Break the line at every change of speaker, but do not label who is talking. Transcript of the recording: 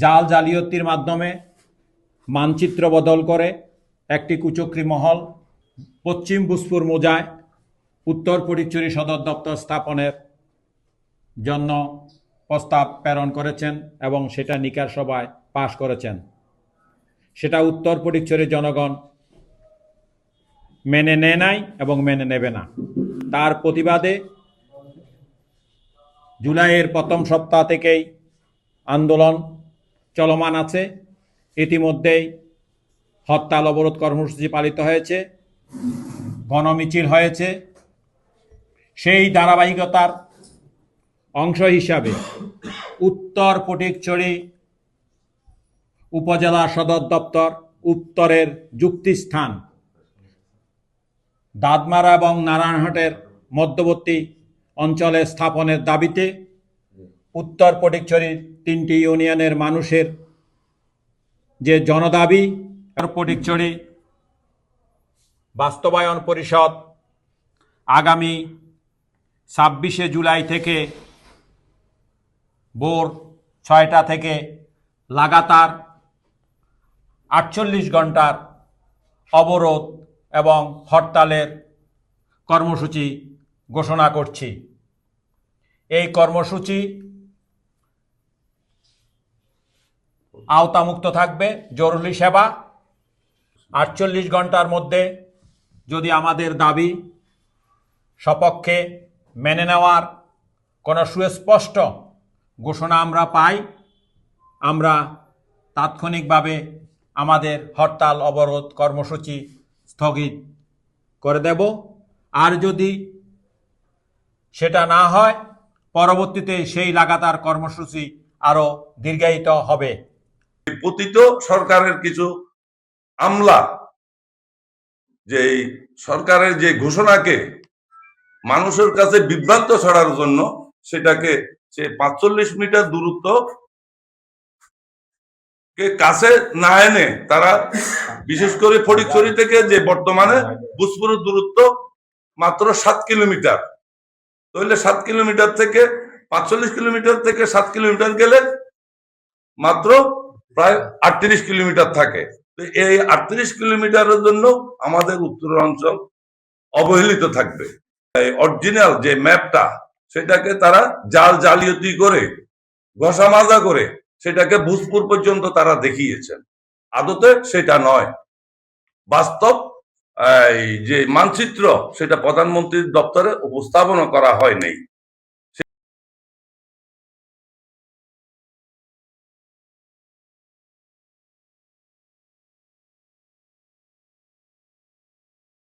জাল জালিয়াতির মাধ্যমে মানচিত্র বদল করে একটি কুচক্রী মহল পশ্চিম ভূজপুর মৌজায় উত্তর ফটিকছড়ি সদর দপ্তর স্থাপনের জন্য প্রস্তাব প্রেরণ করেছেন এবং সেটা নিকার সভায় পাশ করেছেন। সেটা উত্তর ফটিকছড়ির জনগণ মেনে নেয় নাই এবং মেনে নেবে না। তার প্রতিবাদে জুলাইয়ের প্রথম সপ্তাহ থেকেই আন্দোলন চলমান আছে। ইতিমধ্যেই হরতাল অবরোধ কর্মসূচি পালিত হয়েছে, গণমিছিল হয়েছে। সেই ধারাবাহিকতার অংশ হিসাবে উত্তর ফটিকছড়ি উপজেলা সদর দপ্তর উত্তরের যুক্তিস্থান দাঁতমারা এবং নারায়ণহাটের মধ্যবর্তী অঞ্চলে স্থাপনের দাবিতে উত্তর ফটিকছড়ির 3টি ইউনিয়নের মানুষের যে জনদাবি, ফটিকছড়ি বাস্তবায়ন পরিষদ আগামী 26শে জুলাই থেকে ভোর 6টা থেকে লাগাতার 48 ঘন্টার অবরোধ এবং হরতালের কর্মসূচি ঘোষণা করছি। এই কর্মসূচি আওতামুক্ত থাকবে জরুরি সেবা। 48 ঘন্টার মধ্যে যদি আমাদের দাবি সপক্ষে মেনে নেওয়ার কোনো সুস্পষ্ট ঘোষণা আমরা পাই, আমরা তাৎক্ষণিকভাবে আমাদের হরতাল অবরোধ কর্মসূচি স্থগিত করে দেব। আর যদি সেটা না হয়, পরবর্তীতে সেই লাগাতার কর্মসূচি আরো দীর্ঘায়িত হবে।
পতিত সরকারের কিছু আমলা যে সরকারের যে ঘোষণাকে মানুষের কাছে বিভ্রান্ত ছড়ার জন্য সেটাকে সে 45 মিটার দূরত্ব কে কাছে না এনে তারা বিশেষ করে ফটিকছড়ি থেকে যে বর্তমানে ভূজপুরের দূরত্ব মাত্র 7 কিলোমিটার, তাহলে 7 কিলোমিটার থেকে 45 কিলোমিটার থেকে 7 কিলোমিটার গেলে মাত্র প্রায় 38 কিলোমিটার থাকে। তো এই 38 কিলোমিটারের জন্য আমাদের উত্তরাঞ্চল অবহেলিত থাকবে। অরিজিনাল যে ম্যাপটা সেটাকে তারা জাল জালিয়াতি করে ঘষা মাজা করে সেটাকে ভূজপুর পর্যন্ত তারা দেখিয়েছেন। আদতে সেটা নয়। বাস্তব যে মানচিত্র সেটা প্রধানমন্ত্রীর দপ্তরে উপস্থাপনা করা হয় নাই।